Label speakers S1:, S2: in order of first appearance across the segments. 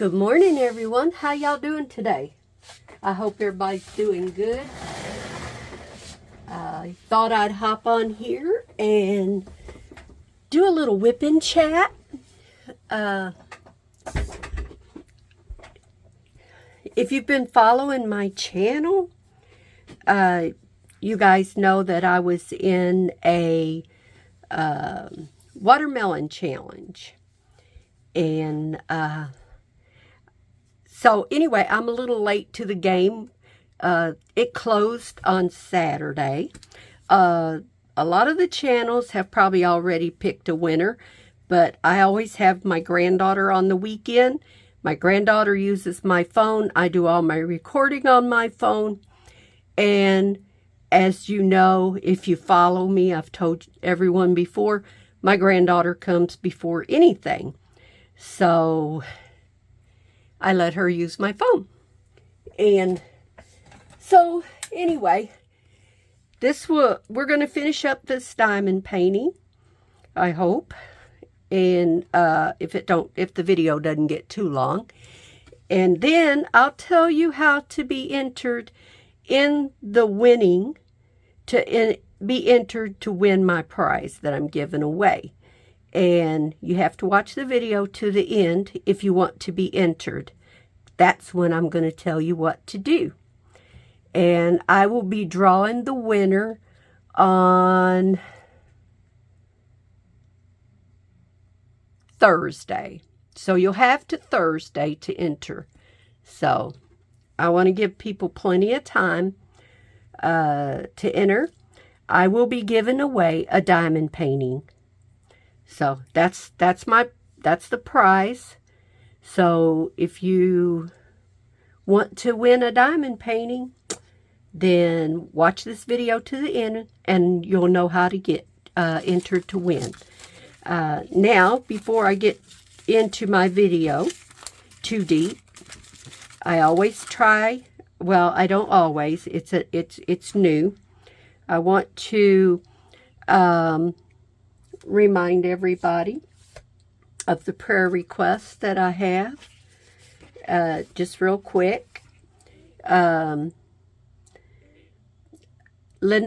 S1: Good morning, everyone. How y'all doing today? I hope everybody's doing good. I thought I'd hop on here and do a little Wip N Chat. If you've been following my channel, you guys know that I was in a watermelon challenge. And so anyway, I'm a little late to the game. It closed on Saturday. A lot of the channels have probably already picked a winner, but I always have my granddaughter on the weekend. My granddaughter uses my phone. I do all my recording on my phone. And as you know, if you follow me, I've told everyone before, my granddaughter comes before anything. So I let her use my phone. And so anyway, we're going to finish up this diamond painting, I hope. And if the video doesn't get too long. And then I'll tell you how to be entered in the winning, be entered to win my prize that I'm giving away. And you have to watch the video to the end if you want to be entered. That's when I'm going to tell you what to do. And I will be drawing the winner on Thursday. So you'll have to Thursday to enter. So I want to give people plenty of time to enter. I will be giving away a diamond painting. So that's the prize. So if you want to win a diamond painting, then watch this video to the end and you'll know how to get entered to win. Now, before I get into my video too deep, I always try, well, I don't always, it's new. I want to remind everybody of the prayer requests that I have. Just real quick. Linda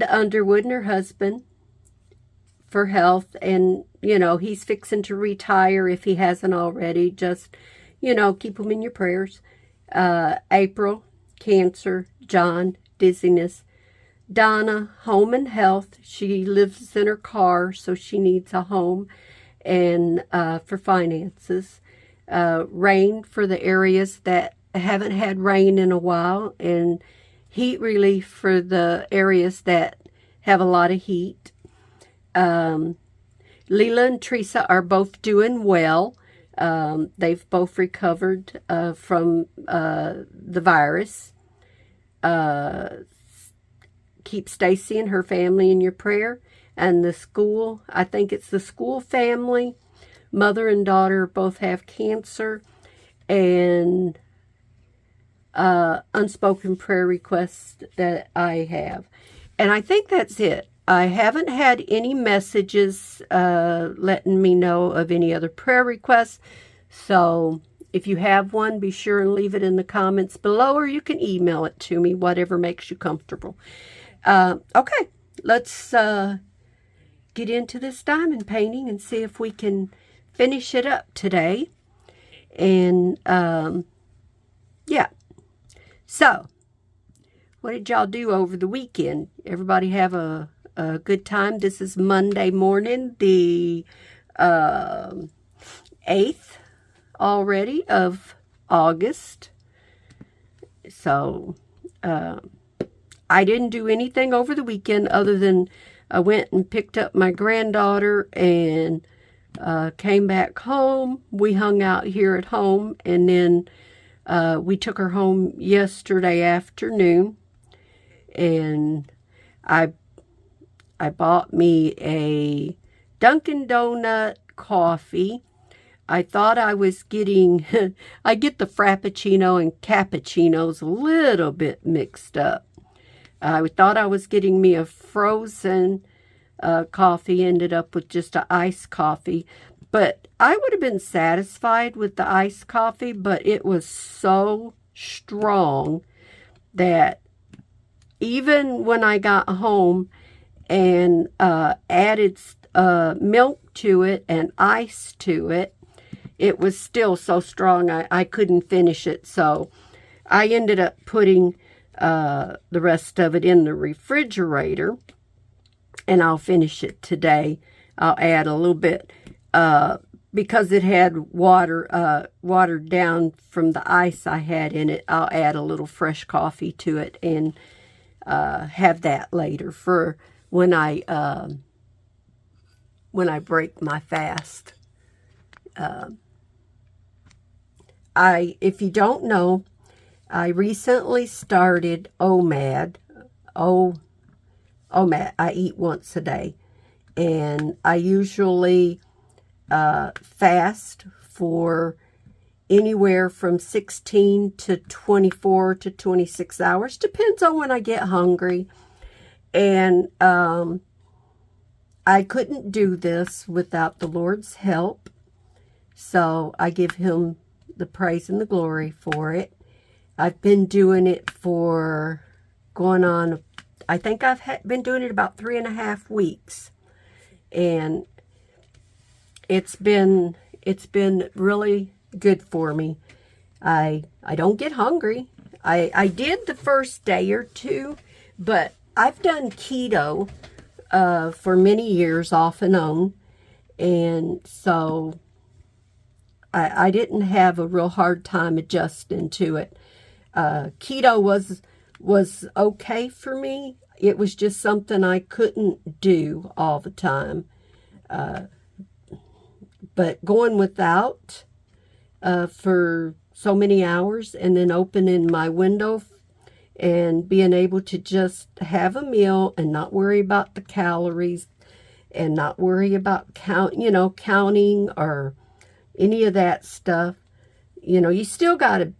S1: Underwood and her husband for health, and he's fixing to retire if he hasn't already. Just keep him in your prayers. April, cancer. John, dizziness. Donna, home and health. She lives in her car, so she needs a home. And for finances. Rain for the areas that haven't had rain in a while. And heat relief for the areas that have a lot of heat. Leela and Teresa are both doing well. They've both recovered from the virus. Keep Stacy and her family in your prayer. And the school, I think it's the school family. Mother and daughter both have cancer. And unspoken prayer requests that I have. And I think that's it. I haven't had any messages letting me know of any other prayer requests. So if you have one, be sure and leave it in the comments below, or you can email it to me, whatever makes you comfortable. Okay, let's get into this diamond painting and see if we can finish it up today. And yeah. So, what did y'all do over the weekend? Everybody have a good time? This is Monday morning, the 8th already of August. So, I didn't do anything over the weekend other than I went and picked up my granddaughter and came back home. We hung out here at home, and then we took her home yesterday afternoon, and I bought me a Dunkin' Donut coffee. I thought I was getting, I get the Frappuccino and Cappuccinos a little bit mixed up. I thought I was getting me a frozen coffee, ended up with just an iced coffee. But I would have been satisfied with the iced coffee, but it was so strong that even when I got home and added milk to it and ice to it, it was still so strong I couldn't finish it. So I ended up putting the rest of it in the refrigerator, and I'll finish it today. I'll add a little bit, because it had water, watered down from the ice I had in it. I'll add a little fresh coffee to it and have that later for when I break my fast. If you don't know, I recently started OMAD. OMAD. I eat once a day. And I usually fast for anywhere from 16 to 24 to 26 hours. Depends on when I get hungry. And I couldn't do this without the Lord's help. So I give him the praise and the glory for it. I've been doing it for going on, I think I've been doing it about 3.5 weeks. And it's been really good for me. I don't get hungry. I did the first day or two, but I've done keto for many years off and on. And so I didn't have a real hard time adjusting to it. Keto was okay for me. It was just something I couldn't do all the time. But going without for so many hours and then opening my window and being able to just have a meal and not worry about the calories and not worry about counting or any of that stuff. You still got to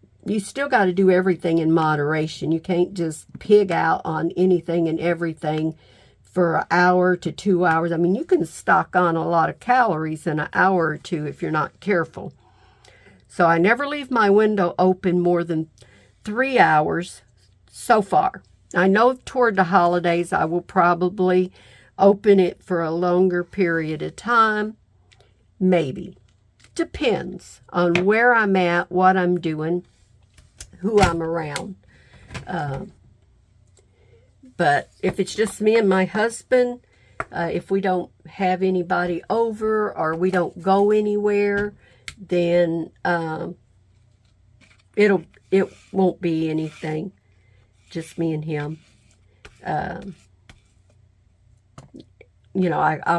S1: do everything in moderation. You can't just pig out on anything and everything for an hour to 2 hours. I mean, you can stock on a lot of calories in an hour or two if you're not careful. So I never leave my window open more than 3 hours so far. I know toward the holidays I will probably open it for a longer period of time. Maybe. Depends on where I'm at, what I'm doing, who I'm around. But if it's just me and my husband, if we don't have anybody over or we don't go anywhere, then it won't be anything. Just me and him. I'll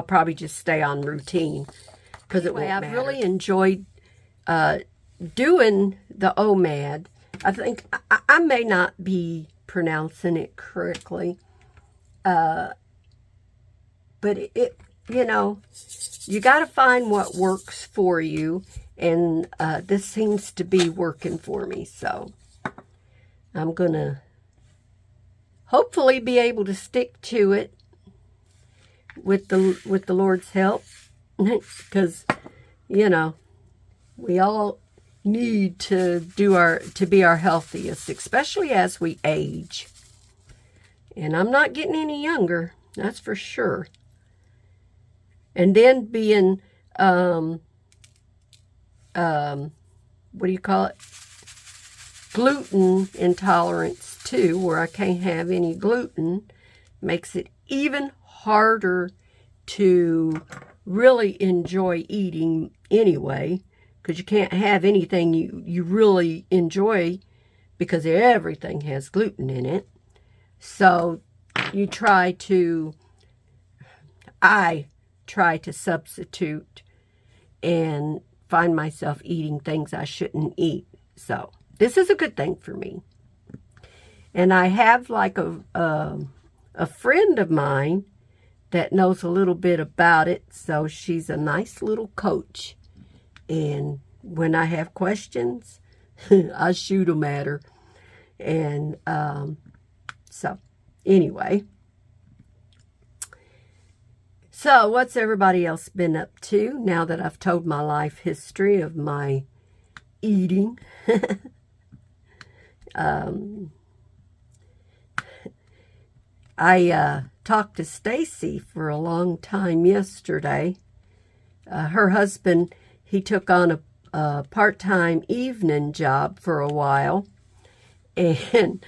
S1: probably just stay on routine. Because I've really enjoyed doing the OMAD. I think I may not be pronouncing it correctly. But you got to find what works for you. And this seems to be working for me. So I'm going to hopefully be able to stick to it with the Lord's help. Because, we all need to be our healthiest, especially as we age. And I'm not getting any younger, that's for sure. And then being, what do you call it? Gluten intolerance too, where I can't have any gluten, makes it even harder to really enjoy eating anyway, because you can't have anything you really enjoy because everything has gluten in it. So I try to substitute and find myself eating things I shouldn't eat. So this is a good thing for me. And I have like a friend of mine that knows a little bit about it. So she's a nice little coach. And when I have questions, I shoot them at her. And so anyway. So, what's everybody else been up to now that I've told my life history of my eating? I talked to Stacy for a long time yesterday. Her husband, he took on a part-time evening job for a while, and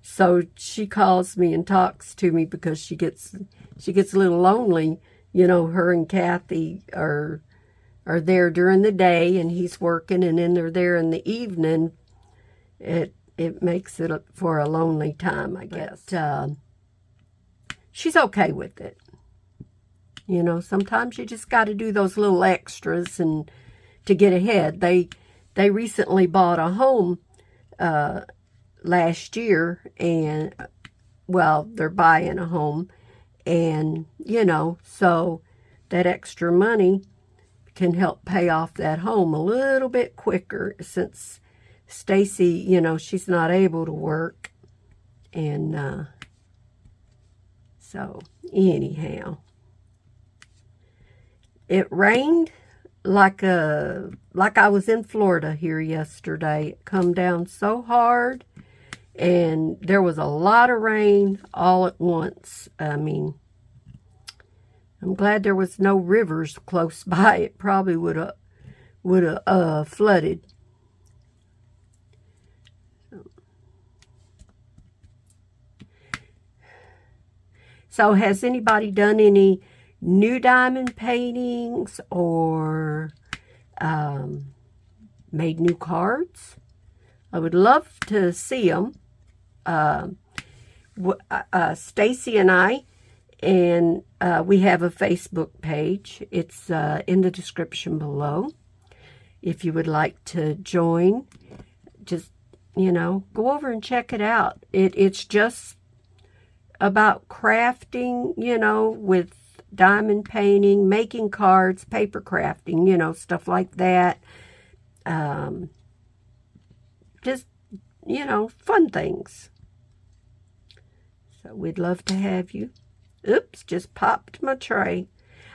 S1: so she calls me and talks to me because she gets a little lonely. You know, her and Kathy are there during the day, and he's working, and then they're there in the evening. It makes it for a lonely time, I guess. But, she's okay with it. You know, sometimes you just got to do those little extras and to get ahead. They recently bought a home last year, and well, they're buying a home, and you know, so that extra money can help pay off that home a little bit quicker, since Stacy, you know, she's not able to work. And so anyhow, it rained like I was in Florida here yesterday. It come down so hard, and there was a lot of rain all at once. I mean, I'm glad there was no rivers close by. It probably would have flooded. So has anybody done any new diamond paintings or made new cards? I would love to see them. Stacy and I, and we have a Facebook page. It's in the description below. If you would like to join, just, you know, go over and check it out. It's just about crafting, you know, with diamond painting, making cards, paper crafting, you know, stuff like that. Just, you know, fun things. So we'd love to have you. Oops, just popped my tray.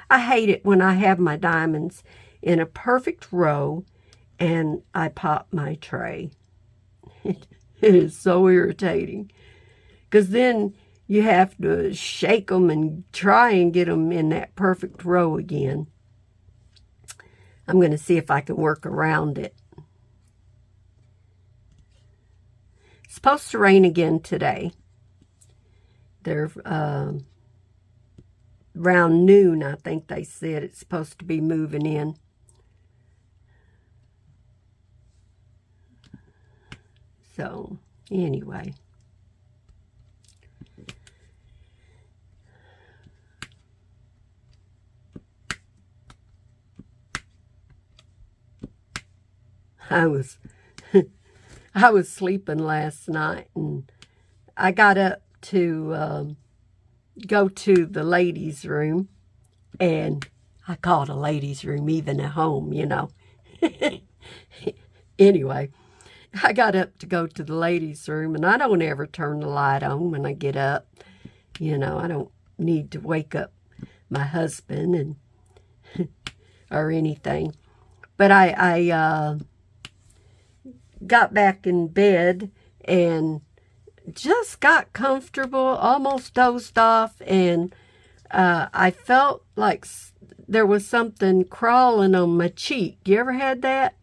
S1: I hate it when I have my diamonds in a perfect row and I pop my tray. It is so irritating, because then you have to shake them and try and get them in that perfect row again. I'm going to see if I can work around it. It's supposed to rain again today. They're around noon, I think they said it's supposed to be moving in. So, anyway. I was sleeping last night, and I got up to go to the ladies' room, and I call it a ladies' room even at home, you know. Anyway, I got up to go to the ladies' room, and I don't ever turn the light on when I get up. You know, I don't need to wake up my husband and or anything. But I got back in bed and just got comfortable, almost dozed off, and I felt like there was something crawling on my cheek. You ever had that?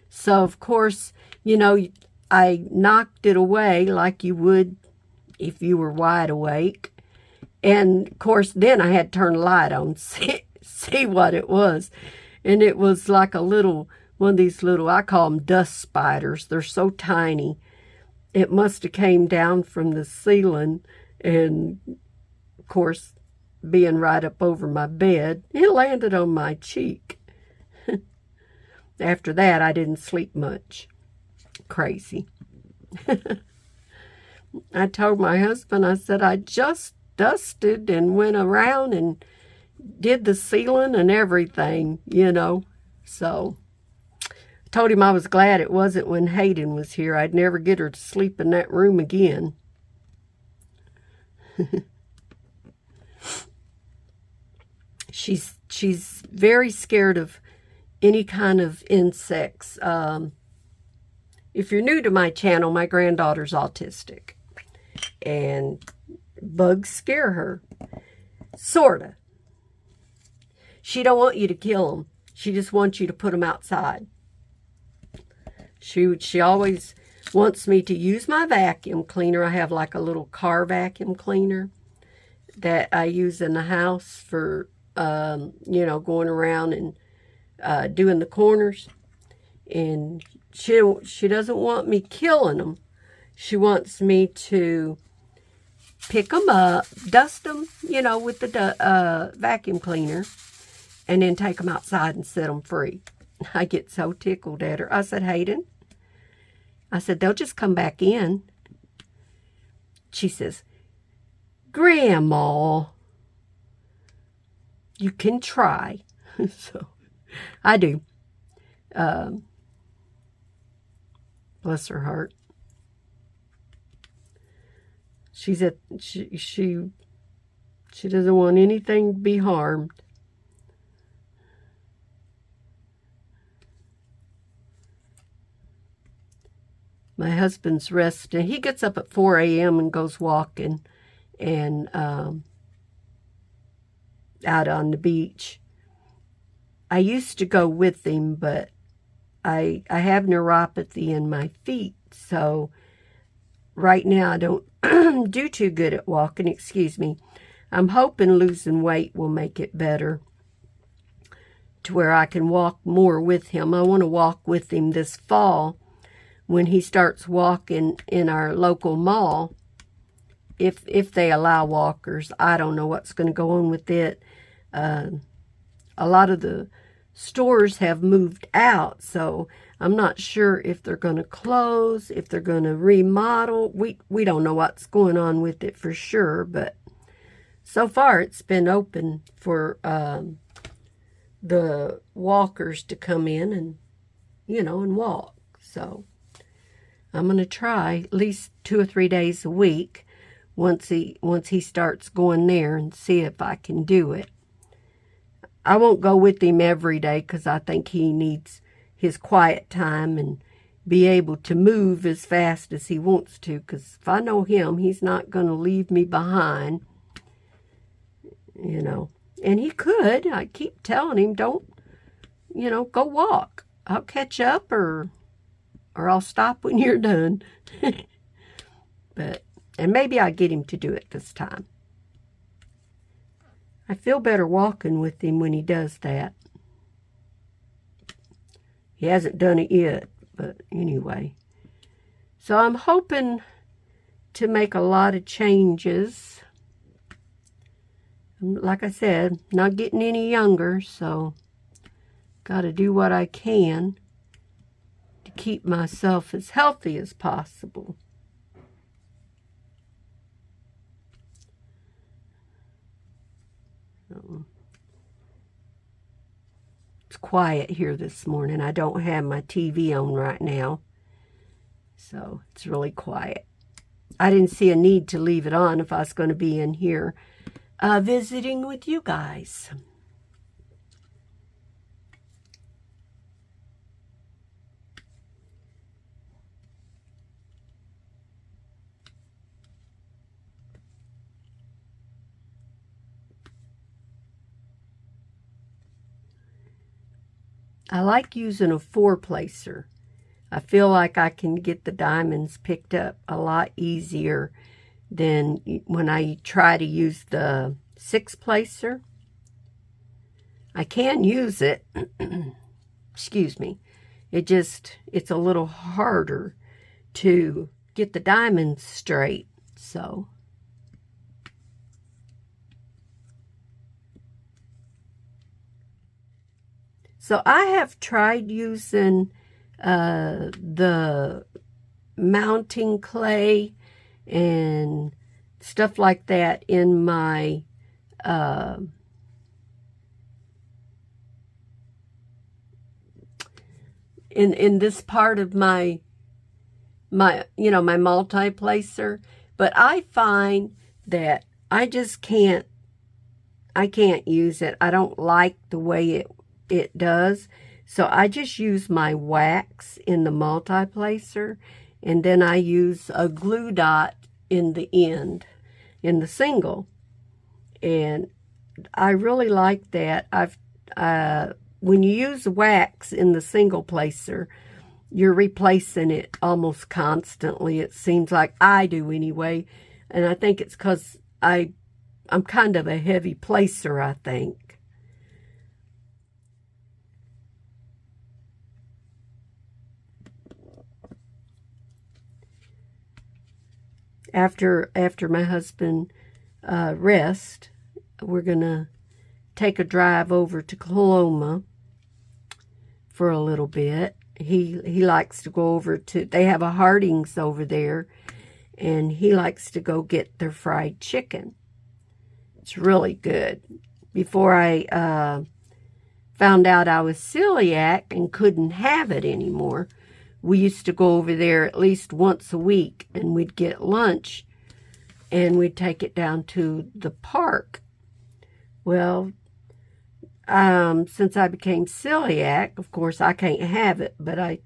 S1: So, of course, you know, I knocked it away like you would if you were wide awake. And, of course, then I had to turn the light on, see what it was. And it was like a little, one of these little, I call them dust spiders. They're so tiny. It must have came down from the ceiling, and, of course, being right up over my bed, it landed on my cheek. After that, I didn't sleep much. Crazy. I told my husband, I said, I just dusted and went around and did the ceiling and everything, you know. So, I told him I was glad it wasn't when Hayden was here. I'd never get her to sleep in that room again. She's very scared of any kind of insects. If you're new to my channel, my granddaughter's autistic, and bugs scare her, sorta. She don't want you to kill them. She just wants you to put them outside. She always wants me to use my vacuum cleaner. I have like a little car vacuum cleaner that I use in the house for, you know, going around and doing the corners. And she doesn't want me killing them. She wants me to pick them up, dust them, you know, with the vacuum cleaner, and then take them outside and set them free. I get so tickled at her. I said, Hayden, I said, they'll just come back in. She says, Grandma, you can try. So I do. Bless her heart. She doesn't want anything to be harmed. My husband's resting. He gets up at 4 a.m. and goes walking and out on the beach. I used to go with him, but I have neuropathy in my feet, so right now I don't do too good at walking, excuse me. I'm hoping losing weight will make it better to where I can walk more with him. I want to walk with him this fall when he starts walking in our local mall, if they allow walkers. I don't know what's going to go on with it. A lot of the stores have moved out, so I'm not sure if they're going to close, if they're going to remodel. We don't know what's going on with it for sure, but so far it's been open for the walkers to come in and, you know, and walk. So I'm going to try at least 2 or 3 days a week once he starts going there and see if I can do it. I won't go with him every day because I think he needs his quiet time and be able to move as fast as he wants to, because if I know him, he's not going to leave me behind, you know. And he could. I keep telling him, don't, you know, go walk. I'll catch up or I'll stop when you're done. And maybe I'll get him to do it this time. I feel better walking with him when he does that. He hasn't done it yet, but anyway. So I'm hoping to make a lot of changes. Like I said, not getting any younger, so got to do what I can to keep myself as healthy as possible. It's quiet here this morning. I don't have my TV on right now, so it's really quiet. I didn't see a need to leave it on if I was going to be in here visiting with you guys. I like using a 4-placer. I feel like I can get the diamonds picked up a lot easier than when I try to use the 6-placer. I can use it. Excuse me. It's a little harder to get the diamonds straight. So I have tried using the mounting clay and stuff like that in my in this part of my you know, my multi-placer, but I find that I just can't I can't use it. I don't like the way it does. So I just use my wax in the multi-placer, and then I use a glue dot in the end, in the single. And I really like that. When you use wax in the single placer, you're replacing it almost constantly. It seems like I do anyway. And I think it's because I'm kind of a heavy placer, I think. After my husband rests, we're going to take a drive over to Coloma for a little bit. He likes to go over to, they have a Harding's over there, and he likes to go get their fried chicken. It's really good. Before I found out I was celiac and couldn't have it anymore, we used to go over there at least once a week, and we'd get lunch, and we'd take it down to the park. Well, since I became celiac, of course, I can't have it, but I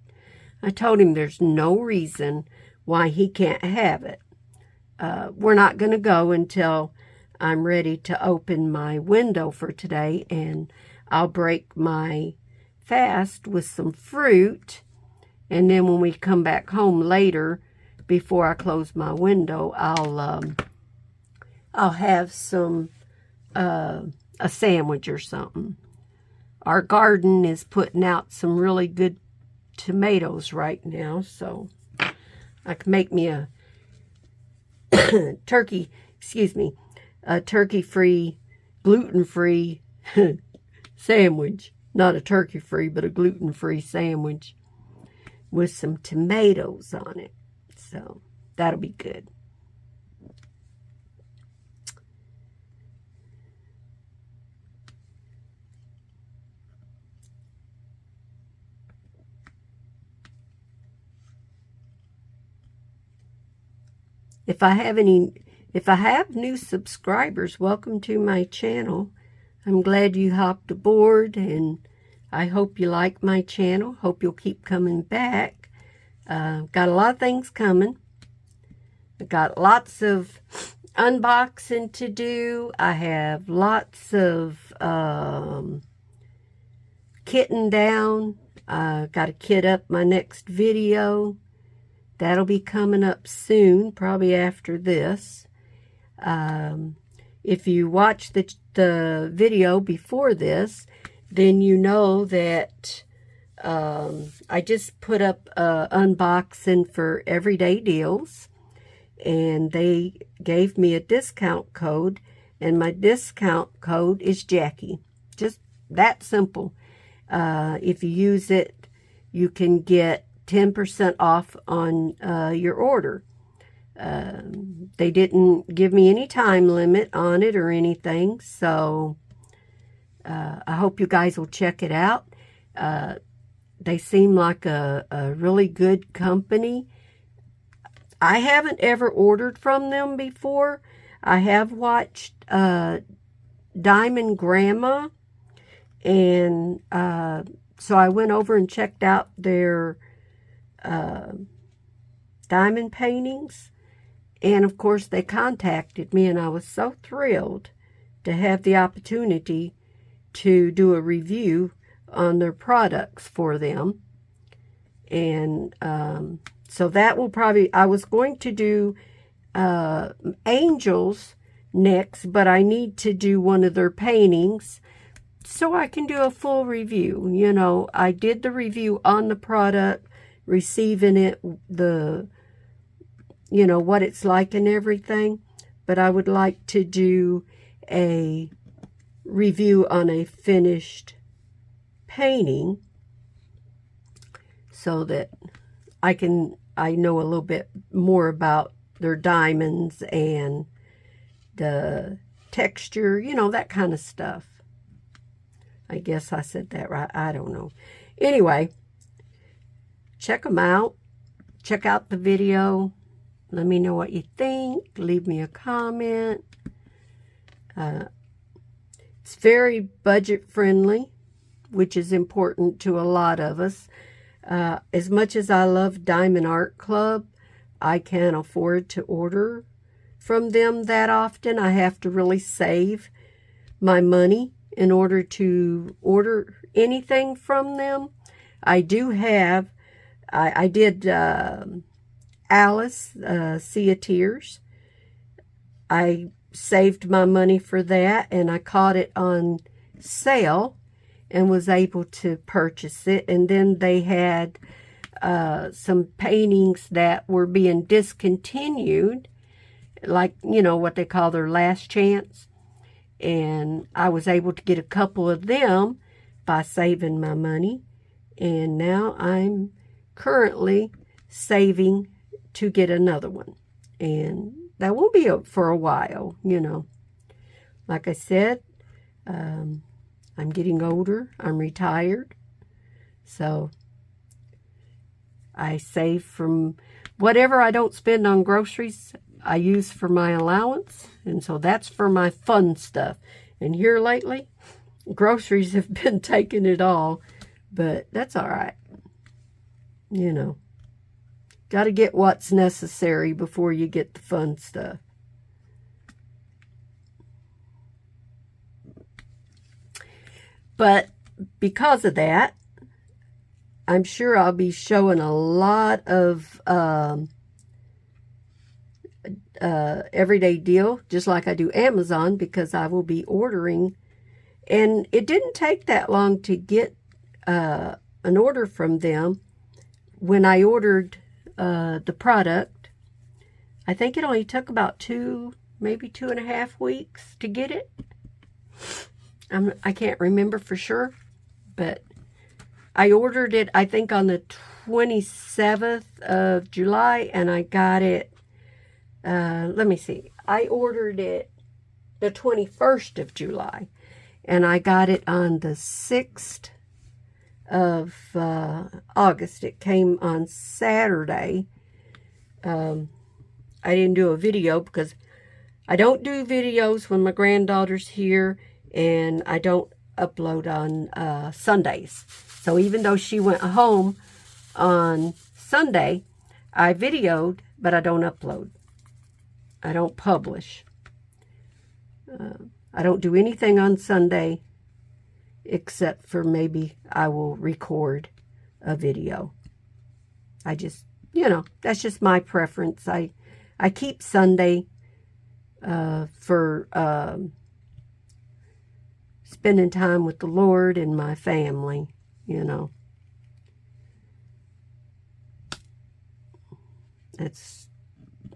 S1: told him there's no reason why he can't have it. We're not going to go until I'm ready to open my window for today, and I'll break my fast with some fruit, and then when we come back home later, before I close my window, I'll have some a sandwich or something. Our garden is putting out some really good tomatoes right now, so I can make me a turkey-free, gluten-free sandwich. Not a turkey-free, but a gluten-free sandwich with some tomatoes on it. So that'll be good. If I have new subscribers, welcome to my channel. I'm glad you hopped aboard, and I hope you like my channel. Hope you'll keep coming back. Got a lot of things coming. I got lots of unboxing to do. I have lots of kitting down. Got to kit up my next video. That'll be coming up soon, probably after this. If you watch the video before this, then you know that I just put up unboxing for Everyday Deals, and they gave me a discount code, and my discount code is Jackie. Just that simple. If you use it, you can get 10% off on your order. They didn't give me any time limit on it or anything, so I hope you guys will check it out. They seem like a really good company. I haven't ever ordered from them before. I have watched Diamond Grandma, and so I went over and checked out their diamond paintings, and of course they contacted me, and I was so thrilled to have the opportunity to do a review on their products for them. And so that will probably, I was going to do angels next, but I need to do one of their paintings so I can do a full review. You know, I did the review on the product, receiving it, you know, what it's like and everything, but I would like to do a review on a finished painting so that I know a little bit more about their diamonds and the texture, you know, that kind of stuff. I guess I said that right. I don't know. Anyway, check them out. Check out the video. Let me know what you think. Leave me a comment. It's very budget friendly, which is important to a lot of us. As much as I love Diamond Art Club, I can't afford to order from them that often. I have to really save my money in order to order anything from them. I do have, I did Alice, Sea of Tears. I saved my money for that, and I caught it on sale and was able to purchase it. And then they had some paintings that were being discontinued, like, you know, what they call their last chance. And I was able to get a couple of them by saving my money. And now I'm currently saving to get another one. And that won't be for a while, you know. Like I said, I'm getting older. I'm retired. So I save from whatever I don't spend on groceries, I use for my allowance. And so that's for my fun stuff. And here lately, groceries have been taking it all. But that's all right. You know. Got to get what's necessary before you get the fun stuff. But because of that, I'm sure I'll be showing a lot of everyday deal, just like I do Amazon, because I will be ordering. And it didn't take that long to get an order from them. When I ordered the product, I think it only took about maybe 2.5 weeks to get it. I can't remember for sure, but I ordered it, I think, on the 27th of July, and I got it, let me see, I ordered it the 21st of July, and I got it on the 6th of August. It came on Saturday. I didn't do a video because I don't do videos when my granddaughter's here, and I don't upload on Sundays. So even though she went home on Sunday, I videoed, but I don't upload. I don't publish. I don't do anything on Sunday except for maybe I will record a video. I just, you know, that's just my preference. I keep Sunday for spending time with the Lord and my family, you know. That's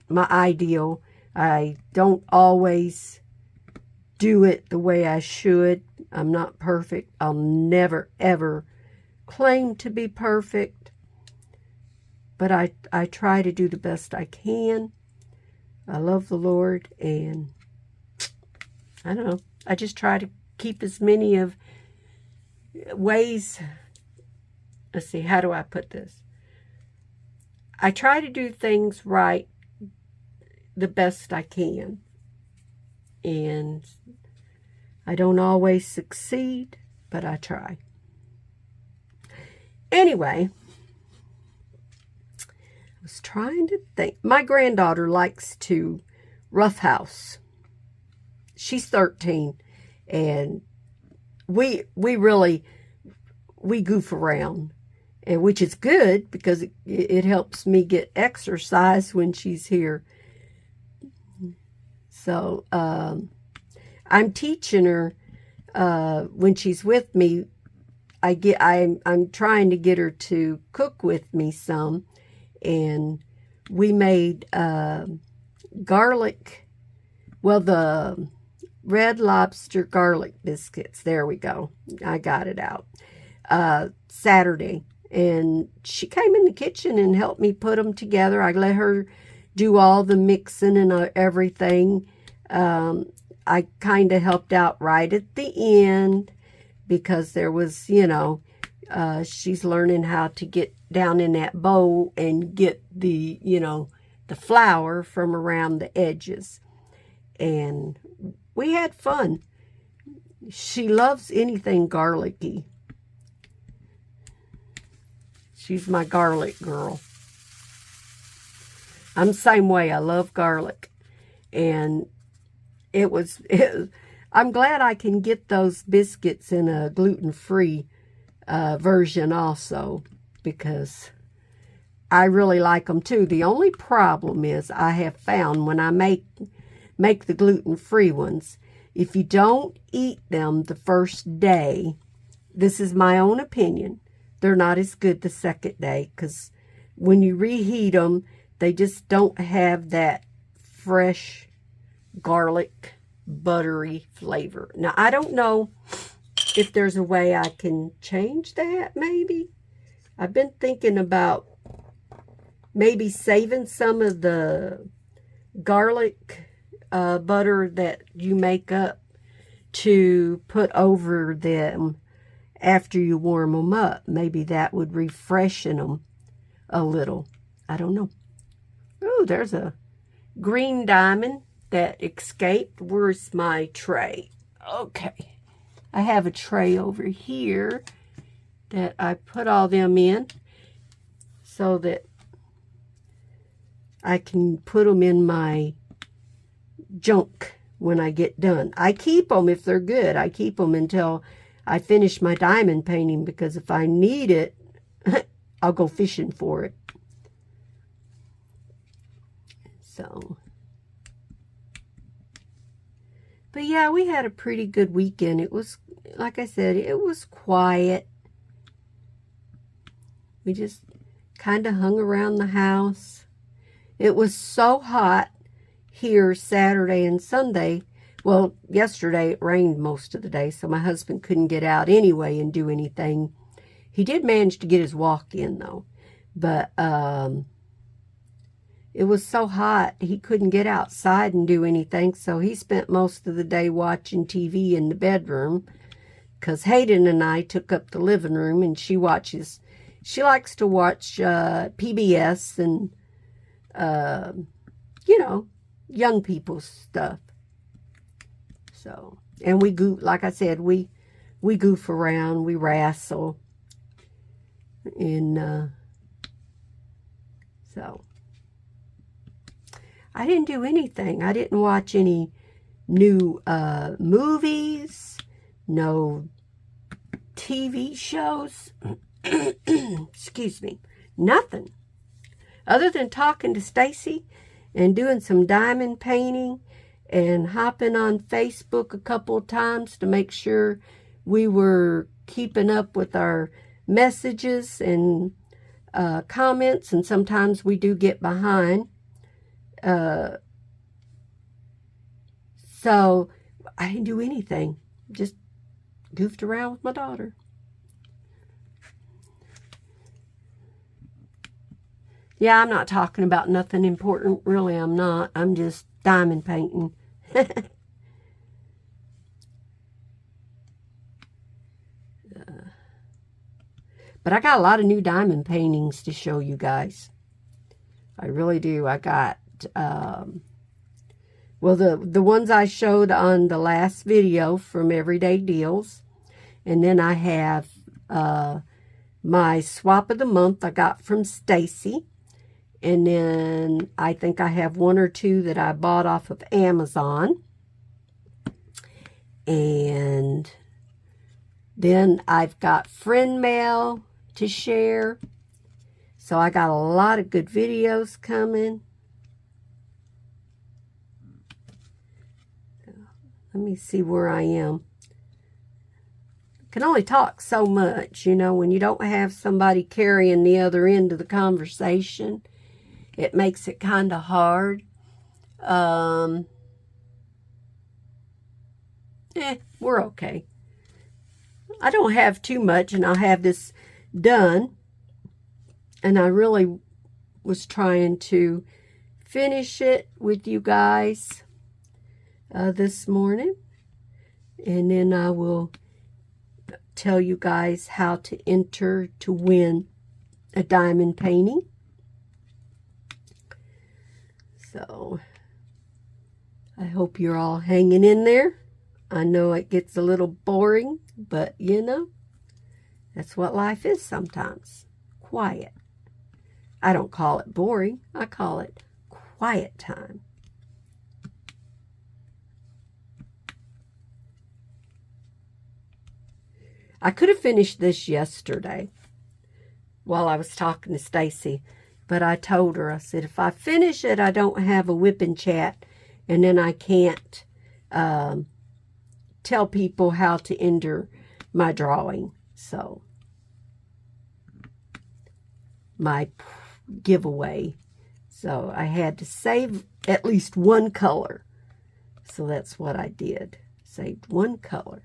S1: my ideal. I don't always do it the way I should. I'm not perfect. I'll never, ever claim to be perfect. But I try to do the best I can. I love the Lord, and I don't know. I just try to keep as many of ways. Let's see, how do I put this? I try to do things right the best I can. And I don't always succeed, but I try. Anyway, I was trying to think. My granddaughter likes to roughhouse. She's 13, and we goof around, and which is good because it helps me get exercise when she's here. So I'm teaching her when she's with me. I'm trying to get her to cook with me some, and we made garlic. Well, the Red Lobster garlic biscuits. There we go. I got it out. Saturday, and she came in the kitchen and helped me put them together. I let her do all the mixing and everything. I kind of helped out right at the end because there was, you know, she's learning how to get down in that bowl and get the, you know, the flour from around the edges. And we had fun. She loves anything garlicky. She's my garlic girl. I'm the same way. I love garlic. And I'm glad I can get those biscuits in a gluten-free version also, because I really like them too. The only problem is I have found when I make the gluten-free ones, if you don't eat them the first day, this is my own opinion, they're not as good the second day, because when you reheat them, they just don't have that fresh garlic buttery flavor. Now, I don't know if there's a way I can change that, maybe. I've been thinking about maybe saving some of the garlic butter that you make up to put over them after you warm them up. Maybe that would refreshen them a little. I don't know. Oh, there's a green diamond that escaped. Where's my tray? Okay. I have a tray over here that I put all them in so that I can put them in my junk when I get done. I keep them if they're good. I keep them until I finish my diamond painting, because if I need it, I'll go fishing for it. So, but yeah, we had a pretty good weekend. It was, like I said, it was quiet. We just kind of hung around the house. It was so hot here Saturday and Sunday. Well, yesterday it rained most of the day, so my husband couldn't get out anyway and do anything. He did manage to get his walk in, though. But it was so hot, he couldn't get outside and do anything, so he spent most of the day watching TV in the bedroom, because Hayden and I took up the living room, and she likes to watch PBS and, you know, young people's stuff. So, and we goof, like I said, we goof around, we wrestle, and so I didn't do anything. I didn't watch any new movies, no TV shows, excuse me, nothing. Other than talking to Stacy and doing some diamond painting and hopping on Facebook a couple of times to make sure we were keeping up with our messages and comments, and sometimes we do get behind. So I didn't do anything. Just goofed around with my daughter. Yeah, I'm not talking about nothing important. Really, I'm not. I'm just diamond painting. But I got a lot of new diamond paintings to show you guys. I really do. I got, well, the ones I showed on the last video from Everyday Deals. And then I have my swap of the month I got from Stacy. And then I think I have one or two that I bought off of Amazon. And then I've got friend mail to share. So I got a lot of good videos coming. Let me see where I am. I can only talk so much, you know, when you don't have somebody carrying the other end of the conversation. It makes it kind of hard. We're okay. I don't have too much, and I'll have this done. And I really was trying to finish it with you guys this morning. And then I will tell you guys how to enter to win a diamond painting. So, I hope you're all hanging in there. I know it gets a little boring, but you know, that's what life is sometimes. Quiet. I don't call it boring. I call it quiet time. I could have finished this yesterday while I was talking to Stacy, but I told her, I said, if I finish it, I don't have a Wip N Chat, and then I can't tell people how to enter my drawing. So, my giveaway. So, I had to save at least one color. So, that's what I did. Saved one color.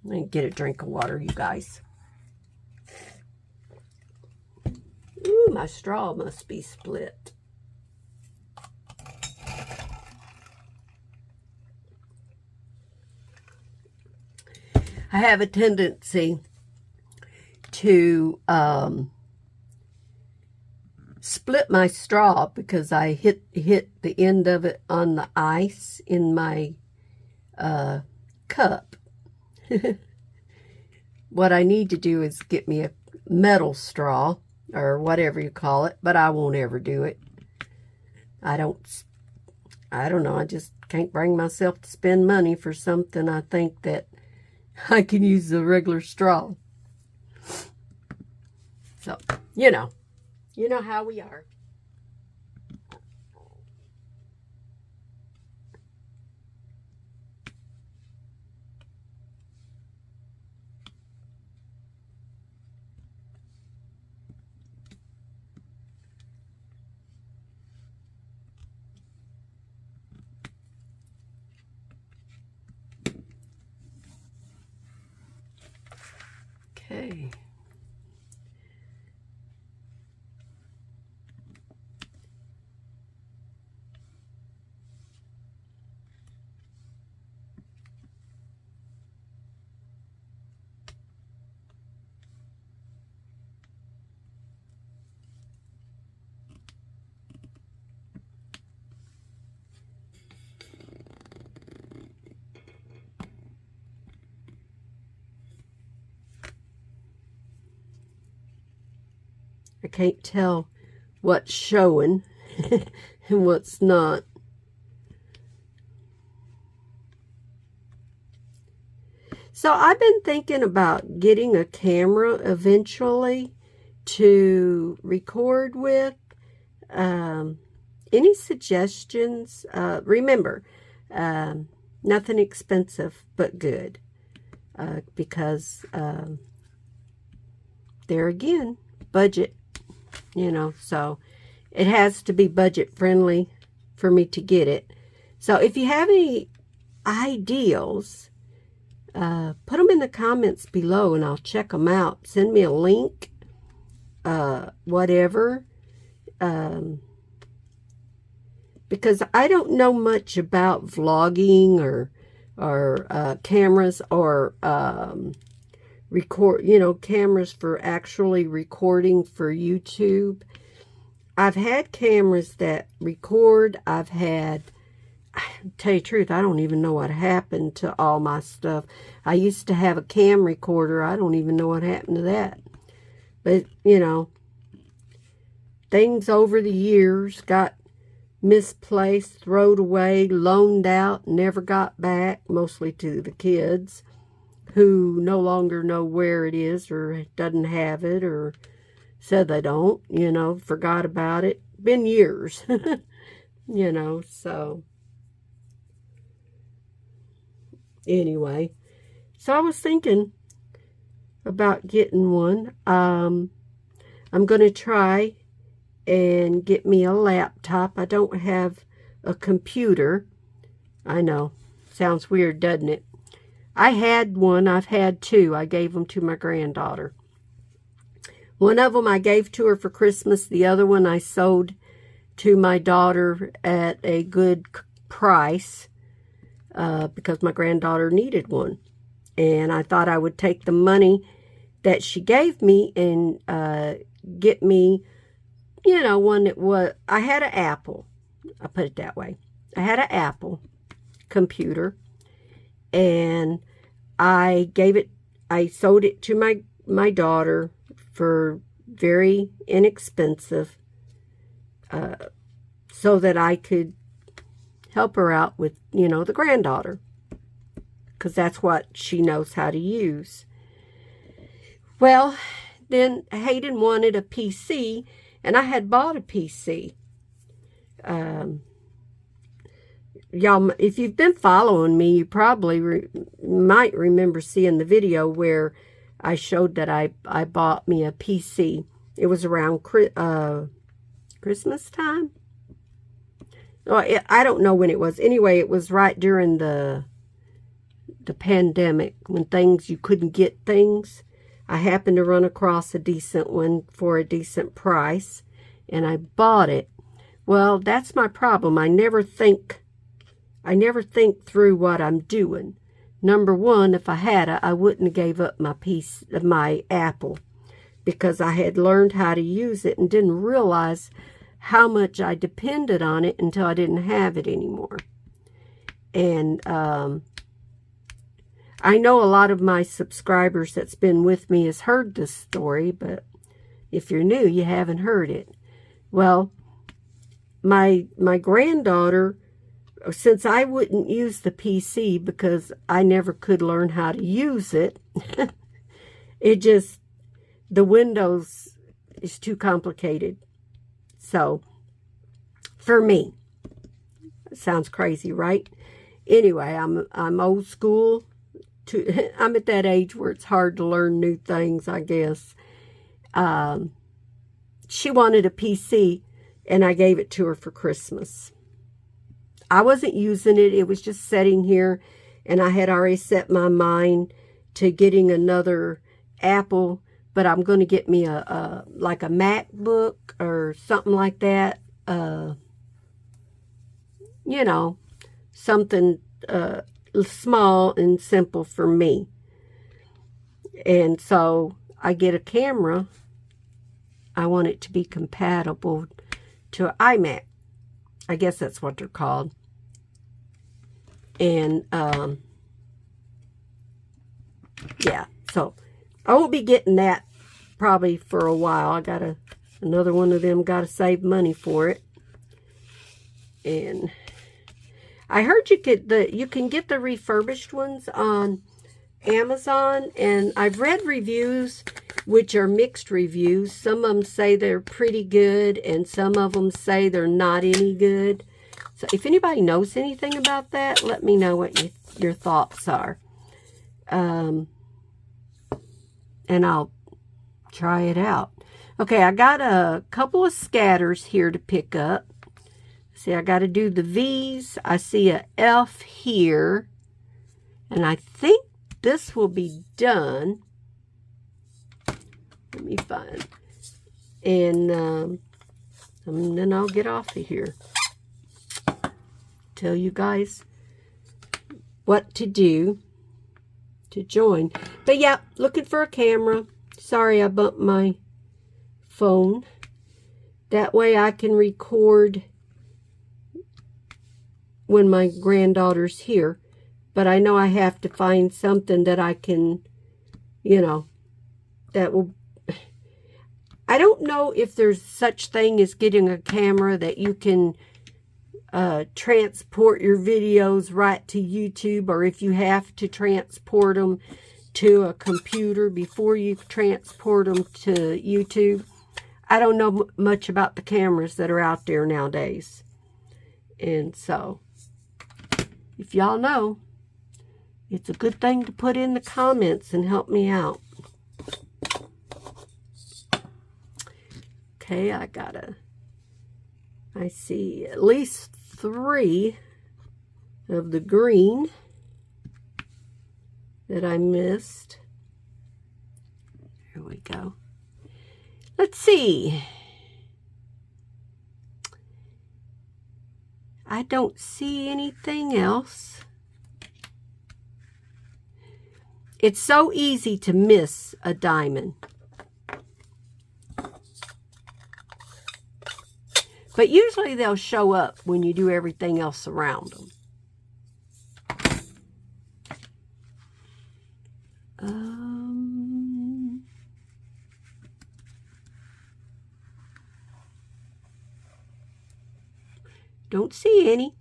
S1: Let me get a drink of water, you guys. Ooh, my straw must be split. I have a tendency to split my straw because I hit the end of it on the ice in my cup. What I need to do is get me a metal straw or whatever you call it, but I won't ever do it. I don't know. I just can't bring myself to spend money for something I think that I can use a regular straw. So, you know how we are. Okay. I can't tell what's showing and what's not. So I've been thinking about getting a camera eventually to record with. Any suggestions? Remember, nothing expensive but good. Because there again, budget. So it has to be budget friendly for me to get it. So if you have any ideas, put them in the comments below and I'll check them out. Send me a link, whatever. Because I don't know much about vlogging or cameras or cameras for actually recording for YouTube. I've had cameras that record. Tell you the truth, I don't even know what happened to all my stuff. I used to have a cam recorder. I don't even know what happened to that. But, things over the years got misplaced, thrown away, loaned out, never got back, mostly to the kids, who no longer know where it is or doesn't have it or said they don't, forgot about it. Been years, so anyway. So I was thinking about getting one. I'm going to try and get me a laptop. I don't have a computer. I know, sounds weird, doesn't it? I had one. I've had two. I gave them to my granddaughter. One of them I gave to her for Christmas. The other one I sold to my daughter at a good price because my granddaughter needed one. And I thought I would take the money that she gave me and get me, one that was, I had an Apple. I'll put it that way. I had an Apple. computer, and I sold it to my daughter for very inexpensive, so that I could help her out with, the granddaughter, because that's what she knows how to use. Well, then Hayden wanted a PC, and I had bought a PC. Y'all, if you've been following me, you probably might remember seeing the video where I showed that I bought me a PC. It was around Christmas time. Oh, I don't know when it was. Anyway, it was right during the pandemic, when you couldn't get things. I happened to run across a decent one for a decent price, and I bought it. Well, that's my problem. I never think through what I'm doing. Number one, if I had it, I wouldn't have gave up my Apple, because I had learned how to use it and didn't realize how much I depended on it until I didn't have it anymore. And I know a lot of my subscribers that's been with me has heard this story, but if you're new, you haven't heard it. Well, my granddaughter, since I wouldn't use the PC because I never could learn how to use it, the Windows is too complicated. So, for me, it sounds crazy, right? Anyway, I'm old school. I'm at that age where it's hard to learn new things, I guess. She wanted a PC, and I gave it to her for Christmas. I wasn't using it. It was just sitting here, and I had already set my mind to getting another Apple, but I'm going to get me like a MacBook or something like that. Something small and simple for me. And so I get a camera. I want it to be compatible to an iMac. I guess that's what they're called. And yeah, so I won't be getting that probably for a while. I got another one of them, got to save money for it. And I heard you can get the refurbished ones on Amazon, and I've read reviews which are mixed reviews. Some of them say they're pretty good, and some of them say they're not any good. So if anybody knows anything about that, let me know what your thoughts are. And I'll try it out. Okay, I got a couple of scatters here to pick up. See, I got to do the V's. I see a F here. And I think this will be done. Let me find. And then I'll get off of here. Tell you guys what to do to join. But yeah, looking for a camera. Sorry I bumped my phone. That way I can record when my granddaughter's here. But I know I have to find something that I can, that will... I don't know if there's such thing as getting a camera that you can transport your videos right to YouTube, or if you have to transport them to a computer before you transport them to YouTube. I don't know much about the cameras that are out there nowadays. And so, if y'all know, it's a good thing to put in the comments and help me out. Okay, I see at least 3 of the green that I missed. Here we go. Let's see. I don't see anything else. It's so easy to miss a diamond. But usually they'll show up when you do everything else around them. Don't see any.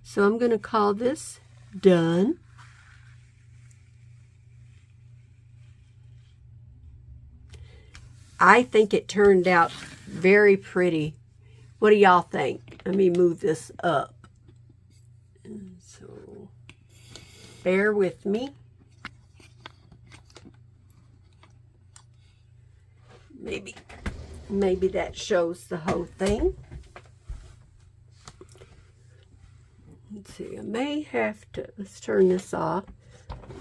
S1: So I'm going to call this done. I think it turned out very pretty. What do y'all think? Let me move this up. So, bear with me. Maybe that shows the whole thing. Let's see, I may have to, let's turn this off,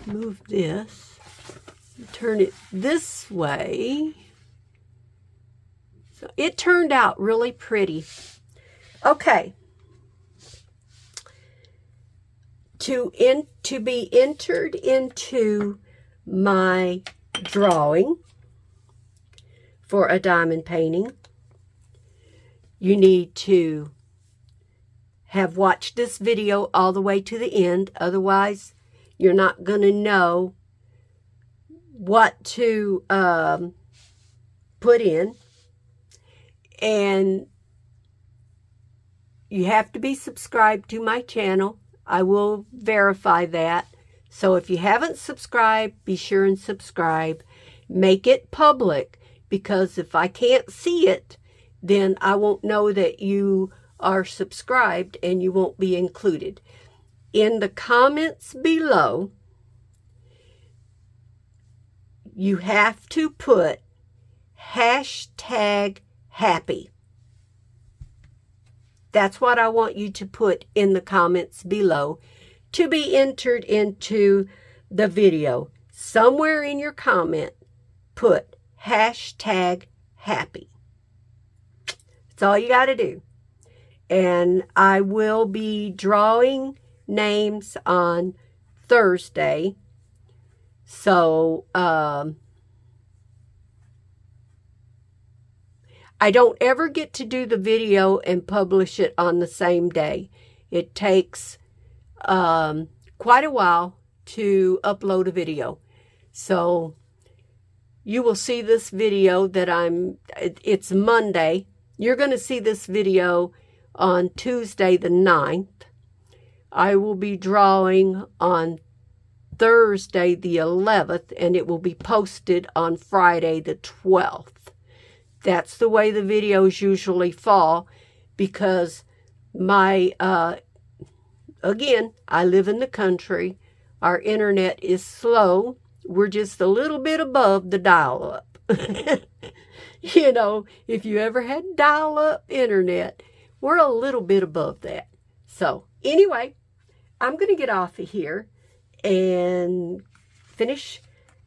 S1: move this, turn it this way. So it turned out really pretty. Okay. To be entered into my drawing for a diamond painting, you need to have watched this video all the way to the end. Otherwise, you're not going to know what to put in. And you have to be subscribed to my channel. I will verify that. So if you haven't subscribed, be sure and subscribe. Make it public, because if I can't see it, then I won't know that you are subscribed and you won't be included. In the comments below, you have to put #happy. That's what I want you to put in the comments below to be entered into the video. Somewhere in your comment, put #happy. That's all you got to do. And I will be drawing names on Thursday. So, I don't ever get to do the video and publish it on the same day. It takes quite a while to upload a video. So you will see this video that it's Monday. You're going to see this video on Tuesday the 9th. I will be drawing on Thursday the 11th, and it will be posted on Friday the 12th. That's the way the videos usually fall, because my, again, I live in the country. Our internet is slow. We're just a little bit above the dial-up. You know, if you ever had dial-up internet, we're a little bit above that. So, anyway, I'm going to get off of here and finish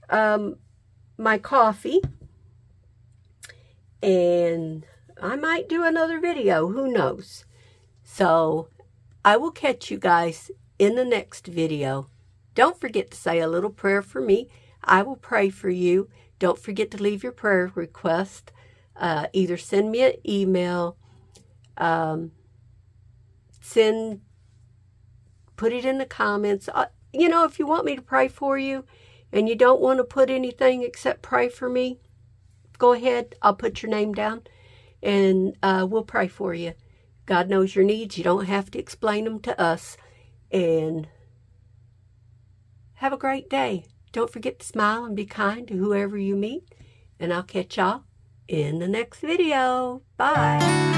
S1: my coffee. And I might do another video. Who knows? So, I will catch you guys in the next video. Don't forget to say a little prayer for me. I will pray for you. Don't forget to leave your prayer request. Either send me an email, put it in the comments. You know, if you want me to pray for you and you don't want to put anything except pray for me, go ahead. I'll put your name down and we'll pray for you. God knows your needs. You don't have to explain them to us. And have a great day. Don't forget to smile and be kind to whoever you meet. And I'll catch y'all in the next video. Bye.